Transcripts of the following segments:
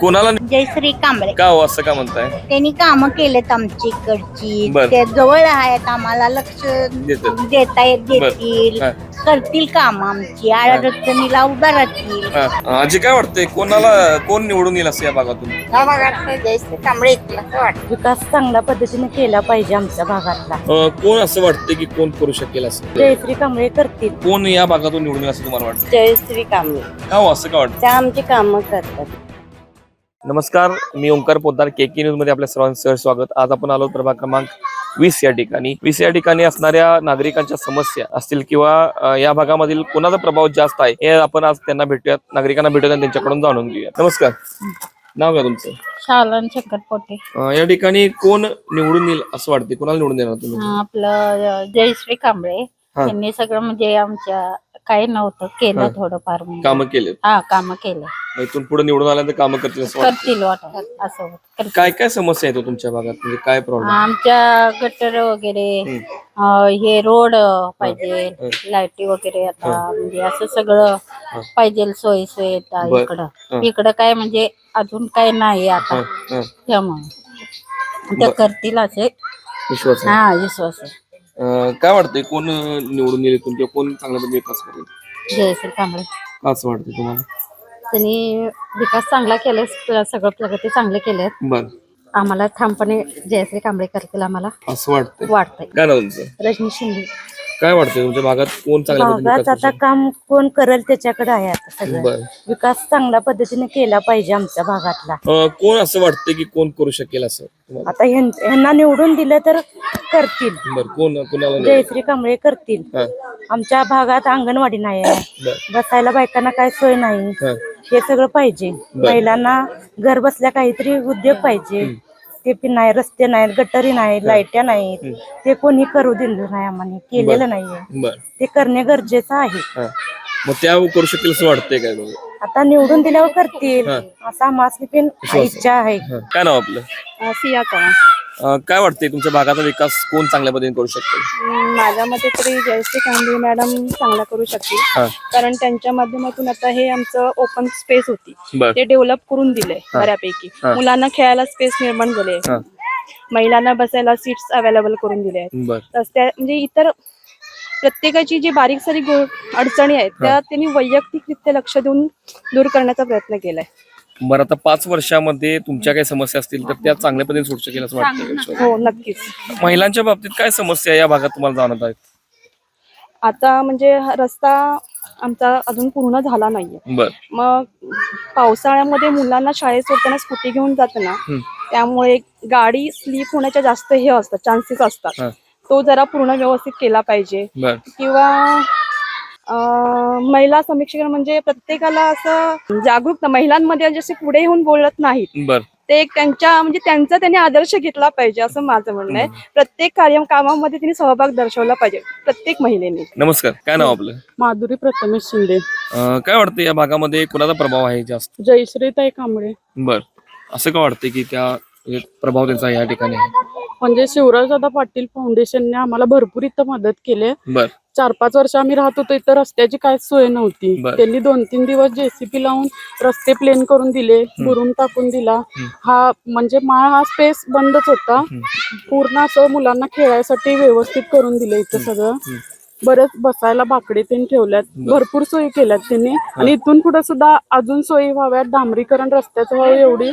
कोणाला जयश्री कांबळे का हो असं का म्हणताय? त्यांनी कामं केलेत आमची इकडची. बर. ते जवळ आहेत, आम्हाला लक्ष देतात. देता येत देतील, हा. करतील काम आमची, अडचणीला उभा राहतील. आजी काय वाटतंय कोण निवडून येईल असं या भागातून? या भागात जयश्री कांबळे असं वाटतं. विकास चांगल्या पद्धतीने केला पाहिजे आमच्या भागातला. कोण असं वाटतंय की कोण करू शकेल असं? जयश्री कांबळे करतील. कोण या भागातून निवडून येईल असं तुम्हाला वाटतं? जयश्री कांबळे का हो असं का वाटतं? त्या आमची कामं करतात. नमस्कार, मी ओंकार पोद्दार, केके न्यूज मध्ये आपल्या सर्वांचं स्वागत. आज आपण आलो प्रभाग क्रमांक 20 या ठिकाणी. 20 या ठिकाणी असणाऱ्या नागरिकांच्या समस्या असतील किंवा या भागामधील कोणाचा प्रभाव जास्त आहे हे आपण आज त्यांना भेटूयात, नागरिकांना भेटूयात आणि त्यांच्याकडून जाणून घेऊया. नमस्कार, नाव काय तुमचं? शालन शंकरपोटे. या ठिकाणी कोण निवडून येईल असं वाटते? कोणाला निवडून देणार तुम्ही? आपलं जयश्री कांबळे यांनी सगळं म्हणजे आमच्या काही नव्हतं केलं, थोडंफार कामं केले, कामं केलं. इथून पुढे निवडून आल्यानंतर कामं करतील असं वाटतं? करतील वाटत असं. काय काय समस्या येतो तुमच्या भागात, म्हणजे काय प्रॉब्लेम? आमच्या गटर वगैरे, हे रोड पाहिजे, लाईटी वगैरे, आता म्हणजे असं सगळं पाहिजे, सोयी इकडं इकडं काय म्हणजे अजून काय नाही आता, त्यामुळे ते करतील असे विश्वास विश्वास आहे. काय वाटतंय कोण निवडून येईल किंवा कोण चांगल्या पद्धतीने विकास करेल? जयश्री कांबळे. असं वाटतं तुम्हाला? त्यांनी विकास चांगला केलाय, सगळं प्रगती चांगली केली. बर, आम्हाला ठामपणे जयश्री कांबळे करतील आम्हाला असं वाटतंय. काय नाव तुमचं? रजनी शिंदे. काय वाटतंय तुमच्या भागात कोण चांगल्या पद्धतीने भागात आता काम कोण करेल त्याच्याकडे आहे. आता सगळं विकास चांगल्या पद्धतीने केला पाहिजे आमच्या भागातला. कोण असं वाटतंय की कोण करू शकेल असं तुम्हाला? आता ह्यांना निवडून दिलं तर करतील. कोणाला? जयश्री कांबळे करतील. आमच्या भागात अंगणवाडी नाही आहे, बसायला बायकांना काय सोय नाही, हे सगळं पाहिजे. महिलांना घर बसल्या काहीतरी उद्योग पाहिजे. ते पण नाही, रस्ते नाहीत, गटारी नाही, लाईट्या नाहीत, ते कोणी करू दिलं नाही, आम्हाला केलेलं नाहीये. ते करणे गरजेचं आहे. मग त्या करू शकेल असं वाटतंय काय? आता निवडून दिल्यावर करतील असं आम्हाला पण इच्छा आहे. काय नाव आपलं? सिया चव्हाण. काय वाटतंय तुमच्या भागाचा विकास कोण चांगल्या पद्धतीने करू शकतो? माझ्या मते तरी जयश्री कांबळे मॅडम चांगला करू शकतील, कारण त्यांच्या माध्यमातून आता हे आमचं ओपन स्पेस होती ते डेव्हलप करून दिले बऱ्यापैकी. मुलांना खेळायला स्पेस निर्माण झाले, महिलांना बसायला सीट्स अवेलेबल करून दिले आहेत. रस्त्या म्हणजे इतर प्रत्येकाची जी बारीक सारीक अडचणी आहेत त्या त्यांनी वैयक्तिकरित्या लक्ष देऊन दूर करण्याचा प्रयत्न केलाय. बरं, आता 5 वर्षामध्ये तुमच्या काही समस्या असतील तर त्या चांगल्या पद्धतीने सुटू शकेल असं वाटतं? हो, नक्कीच. महिलांच्या बाबतीत काय समस्या या भागात तुम्हाला जाणवत आहेत? आता म्हणजे रस्ता आमचा अजून पूर्ण झाला नाहीये. मग पावसाळ्यामध्ये मुलांना शाळेत सोडताना स्कूटी घेऊन जाताना त्यामुळे गाडी स्लिप होण्याच्या जास्त हे असतात, चान्सेस असतात. तो जरा पूर्ण व्यवस्थित केला पाहिजे. किंवा महिला समीक्षक म्हणजे प्रत्येकाला असं जागरूकता महिलांमध्ये जसे पुढे येऊन बोलत नाहीत, ते त्यांच्या म्हणजे त्यांचा त्यांनी आदर्श घेतला पाहिजे असं माझं म्हणणं आहे. प्रत्येक कामामध्ये त्यांनी सहभाग दर्शवला पाहिजे, प्रत्येक महिलेने. नमस्कार, काय नाव आपलं? माधुरी प्रथमेश शिंदे. काय वाटतं या भागामध्ये कोणाचा प्रभाव आहे जास्त? जयश्रीताई कांबळे. बर, असं का वाटतंय की त्या प्रभाव त्यांचा या ठिकाणी आहे? म्हणजे शिवराजदादा पाटील फाउंडेशनने आम्हाला भरपूर इथं मदत केली. 4-5 वर्ष आम्ही राहत होतो इथं, रस्त्याची काहीच सोय नव्हती. त्यांनी 2-3 दिवस JCP लावून रस्ते प्लेन करून दिले, बुरून टाकून दिला. म्हणजे माळ हा स्पेस बंदच होता, पूर्ण असं मुलांना खेळायसाठी व्यवस्थित करून दिलं. इथं सगळं बरेच बसायला बाकडे त्यांनी ठेवल्यात, भरपूर सोयी केल्यात त्यांनी. आणि इथून पुढे सुद्धा अजून सोयी व्हाव्यात, डांबरीकरण रस्त्याचं व्हावं एवढी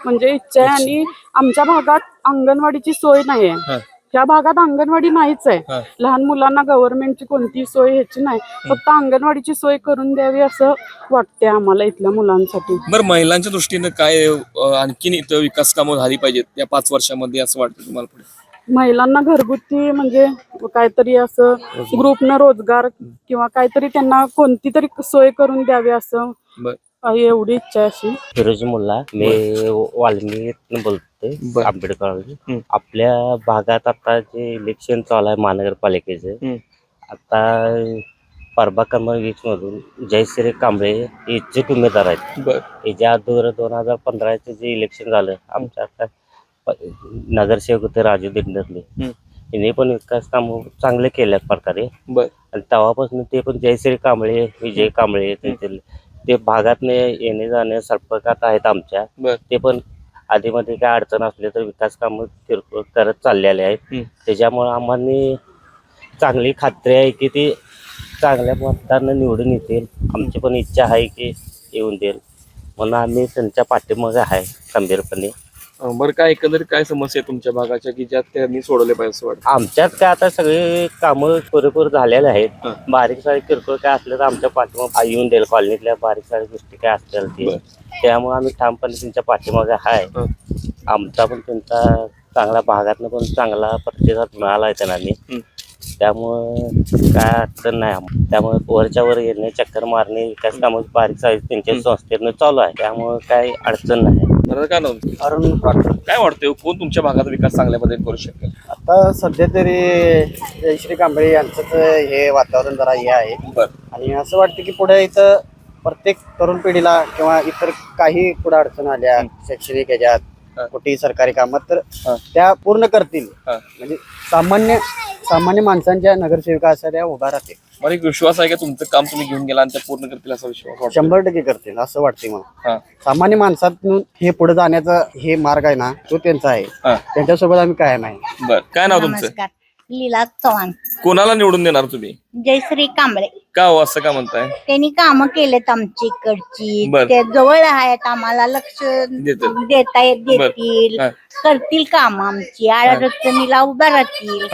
म्हणजे इच्छा आहे. आणि आमच्या भागात अंगणवाडीची सोय नाहीये, त्या भागात अंगणवाडी नाहीच आहे. लहान मुलांना गव्हर्नमेंटची कोणतीही सोय ह्याची नाही, फक्त अंगणवाडीची सोय करून द्यावी असं वाटते आम्हाला इथल्या मुलांसाठी. बरं, महिलांच्या दृष्टीनं काय आणखीन इथं विकास कामं झाली पाहिजेत या 5 वर्षामध्ये असं वाटतं तुम्हाला? पुढे महिलांना घरगुती म्हणजे काहीतरी असं ग्रुपनं रोजगार किंवा काहीतरी त्यांना कोणती तरी सोय करून द्यावी असं एवढी इच्छा अशी. फिरोज मुल्ला, मी वाल्मिकीतून बोलतोय, आंबेडकर. आपल्या भागात आता जे इलेक्शन चालू आहे महानगरपालिकेचं, आता प्रभाग क्रमांक 20 मधून जयश्री कांबळे इच्छुक उमेदवार आहेत. याच्या अगोदर 2015चे जे इलेक्शन झालं आमच्या आता नगरसेवक होते राजू दिंडरले, यांनी पण विकास काम चांगले केल्या प्रकारे. आणि तेव्हापासून ते पण जयश्री कांबळे, विजय कांबळे, ते भागातने येणे जाणे सरपकात आहेत आमच्या, बर ते पण आधीमध्ये काय अडचण असली तर विकास कामं किरकोळ करत चाललेले आहेत. त्याच्यामुळे आम्हाला चांगली खात्री आहे की ते चांगल्या मतानं निवडून येतील. आमची पण इच्छा आहे की येऊन देईल, म्हणून आम्ही त्यांच्या पाठीमागे आहे खंबीरपणे. बरं, काय एकंदरीत काय समस्या आहे तुमच्या भागाच्या की ज्यात त्यांनी सोडवले पाहिजे असं वाटतं? आमच्यात काय आता सगळे कामं पुरेपूर झालेले आहेत. बारीक सारीक किरकोळ काय असलं तर आमच्या पाठीमागे येऊन देईल. कॉलनीतल्या बारीक सारीक गोष्टी काय असतील ते, त्यामुळे आम्ही ठामपणे त्यांच्या पाठीमागे आहे. आमचा पण त्यांचा चांगला भागातनं पण चांगला प्रतिसाद मिळाला आहे त्यांना, त्यामुळं काय अडचण नाही आम्हाला. त्यामुळे वरच्या वर येणे, चक्कर मारणे, विकास कामं बारीक सारीक त्यांच्या संस्थेनं चालू आहे, त्यामुळे काही अडचण नाही. काय नाव? अरुण पाटील. काय वाटतंय कोण तुमच्या भागाचा विकास चांगल्या पद्धतीने करू शकेल? आता सध्या तरी जयश्री कांबळे यांचंच हे वातावरण जरा हे आहे. आणि असं वाटतं की पुढे इथं प्रत्येक तरुण पिढीला किंवा इतर काही पुढे अडचण आल्या शैक्षणिक ह्याच्यात कुठेही सरकारी कामात तर त्या पूर्ण करतील. म्हणजे सामान्य माणसांच्या नगरसेविका अशा त्या उभा राहतील. मला एक विश्वास आहे की तुमचं काम तुम्ही घेऊन गेला आणि ते पूर्ण करतील असा विश्वास वाटतो? 100% करतील असं वाटते मला. सामान्य माणसातून हे पुढे जाण्याचा हे मार्ग आहे ना, तो त्यांचा आहे. त्यांच्यासोबत आम्ही काय नाही. बर, काय नाव तुमचं? नमस्कार, लीला चव्हाण. कोणाला निवडून देणार तुम्ही? जयश्री कांबळे. का हो असं का म्हणताय? त्यांनी कामं केलेत आमची इकडची, बर. ते जवळ आहेत, आम्हाला लक्ष देता देतील, करतील काम आमची, अडचणीला उभा राहतील.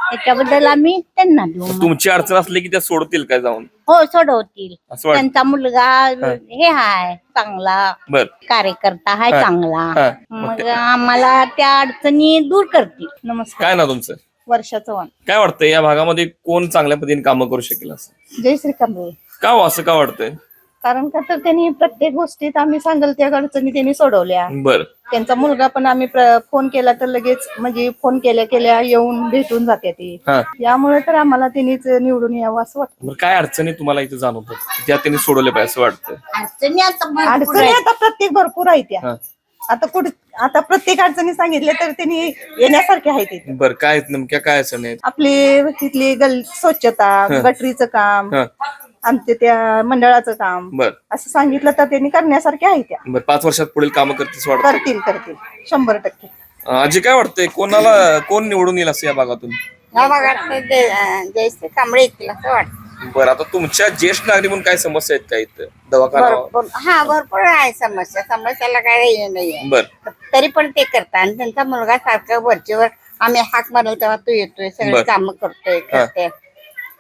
त्याच्याबद्दल आम्ही त्यांना देऊ. तुमची अडचण असली की त्या सोडतील काय जाऊन? हो, सोडवतील. असं वाटतं? त्यांचा मुलगा हे हाय चांगला बर कार्यकर्ता हाय चांगला, मग आम्हाला त्या अडचणी दूर करतील. नमस्कार. काय नाव तुमचं? वर्षा चव्हाण. काय वाटतंय या भागामध्ये कोण चांगल्या पद्धतीने कामं करू शकेल असं? जयश्री कांबळे. का हो असं का वाटतंय? कारण का तर त्यांनी प्रत्येक गोष्टीत आम्ही सांगाल त्या अडचणी त्यांनी सोडवल्या. बर. त्यांचा मुलगा पण आम्ही फोन केला तर लगेच म्हणजे फोन केल्या केल्या येऊन भेटून जाते ती. यामुळे तर आम्हाला त्यांनीच निवडून यावं असं वाटतं. बरं, काय अडचणी तुम्हाला इथे जाणवतात त्या त्यांनी सोडवले पाहिजे असं वाटतं? अडचणी आता प्रत्येक भरपूर आहे त्या. आता प्रत्येक अडचणी सांगितल्या तर त्यांनी येण्यासारख्या आहेत. बरं, काय नेमक्या काय अडचणी आहेत? आपली तिथली स्वच्छता, गटरीचं काम, आमच्या त्या मंडळाचं काम, असं सांगितलं तर त्यांनी करण्यासारखे आहे त्या. बरं, 5 वर्षात पुढील कामं करतील करतील 100%. आजी काय वाटतंय कोण निवडून येईल असं या भागातून? या भागात जयश्री कांबळे येतील असं वाटतं. बरं, आता तुमच्या ज्येष्ठ नागरिक म्हणून काय समस्या आहेत का इथं? दवाखाना? भरपूर आहे समस्याला काय हे नाहीये. बरं, तरी पण ते करतात आणि त्यांचा मुलगा सारखं वरचेवर आम्ही हाक मारल तेव्हा तो येतोय, सगळे काम करतोय.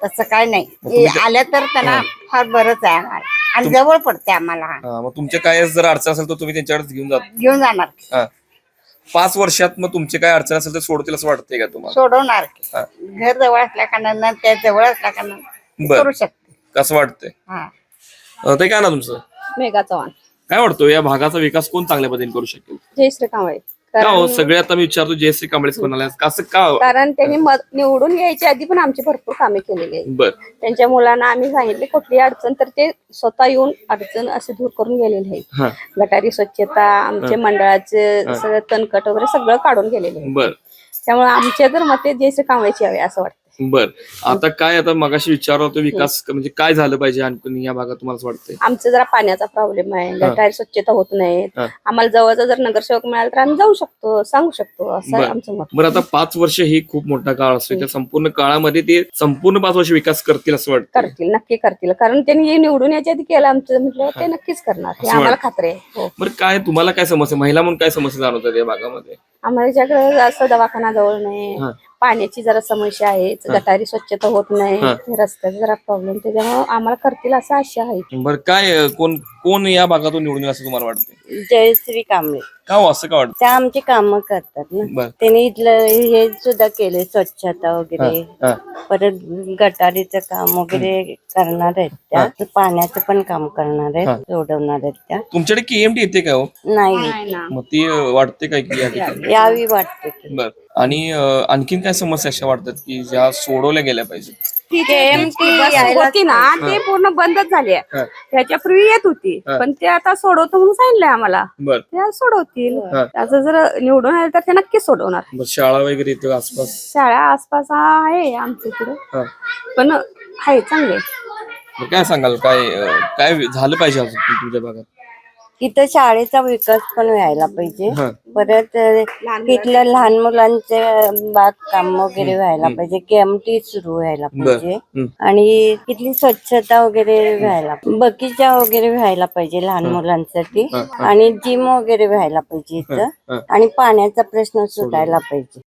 तसं काय नाही, आलं तर त्यांना फार बरंच आहे आम्हाला आणि जवळ पडते आम्हाला. मग तुमच्या काय जर अडचण असेल तर तुम्ही त्यांच्याकडे घेऊन जाणार. 5 वर्षात मग तुमची काय अडचण असेल तर सोडतील असं वाटतंय का तुम्हाला? सोडवणार. घर जवळ असल्या कारणानं, त्या जवळ असल्या कारणानं करू शकते. कसं वाटतंय? ते काय ना तुमचं? मेघा चव्हाण. काय वाटतं या भागाचा विकास कोण चांगल्या पद्धतीने करू शकेल? जयश्री कांबळे. का हो सगळे आता मी विचारतो जयश्री कांबळेच कोणाला असं का? कारण त्यांनी निवडून यायच्या आधी पण आमची भरपूर कामे केलेली आहेत. बर. त्यांच्या मुलांना आम्ही सांगितले कुठली अडचण तर ते स्वतः येऊन अडचण असे दूर करून गेलेले आहेत. गटारी स्वच्छता, आमच्या मंडळाचे सगळं तणकट वगैरे सगळं काढून गेलेले आहे. बर. त्यामुळे आमच्या तर मते जयश्री कांबळेची हवे असं वाटतं. बर, आता काय आता मगाशी विचारलं होतं विकास म्हणजे काय झालं पाहिजे आणखी या भागात तुम्हाला वाटतंय? आमचं जरा पाण्याचा प्रॉब्लेम आहे, गटारी स्वच्छता होत नाहीत. आम्हाला जवळचा जर नगरसेवक मिळाला तर आम्ही जाऊ शकतो, सांगू शकतो असं आहे आमचं मत. बरं, आता 5 वर्ष ही खूप मोठा काळ असतो, त्या संपूर्ण काळामध्ये ते संपूर्ण 5 वर्ष विकास करतील असं वाटतं? करतील, नक्की करतील. कारण त्यांनी निवडून याच्या आधी केलं आमचं म्हटलं ते नक्कीच करणार, हे आम्हाला खात्री आहे. बरं, काय तुम्हाला काय समस्या, महिला म्हणून काय समस्या जाणवतात या भागामध्ये? आम्हाला ज्याकडे असं दवाखाना जवळ नाही, पाण्याची जरा समस्या आहे, गटारी स्वच्छता होत नाही, रस्त्याचा जरा प्रॉब्लेम, त्याच्यामुळे आम्हाला करतील असं आशा आहे. बरं, काय कोण या भागातून निवडून असं तुम्हाला वाटतं? जयश्री कांबळे. का हो असं का वाटतं? त्या आमची कामं करतात ना, त्यांनी इथलं हे सुद्धा केले, स्वच्छता वगैरे, परत गटारीचं काम वगैरे करणार आहेत त्या, पाण्याचं पण काम करणार आहेत, सोडवणार आहेत त्या. तुमच्याकडे केएमटी येते का हो? नाही, मग ती वाटते काय की या ठिकाणी यावी वाटते की. बर, आणि आणखीन काय समस्या अशा वाटतात की ज्या सोडवल्या गेल्या पाहिजेत? होती ना ते पूर्ण बंदच झाली आहे. त्याच्यापूर्वी येत होती पण ते आता सोडवतो म्हणून सांगितलंय आम्हाला, त्या सोडवतील. त्याचं जर निवडून आलं तर ते नक्कीच सोडवणार. शाळा वगैरे इथे आसपास? शाळा आसपास आहे आमच्या इकडे, पण आहे चांगले. मग काय सांगाल, काय झालं पाहिजे अजून तुमच्या भागात? इथं शाळेचा विकास पण व्हायला पाहिजे. हा. परत इथल्या लहान मुलांचे बागकाम वगैरे व्हायला पाहिजे. केएमटी सुरू व्हायला पाहिजे. आणि इथली स्वच्छता वगैरे व्हायला, बगीचा वगैरे व्हायला पाहिजे लहान मुलांसाठी. आणि जिम वगैरे व्हायला पाहिजे इथं. आणि पाण्याचा प्रश्न सुटायला पाहिजे.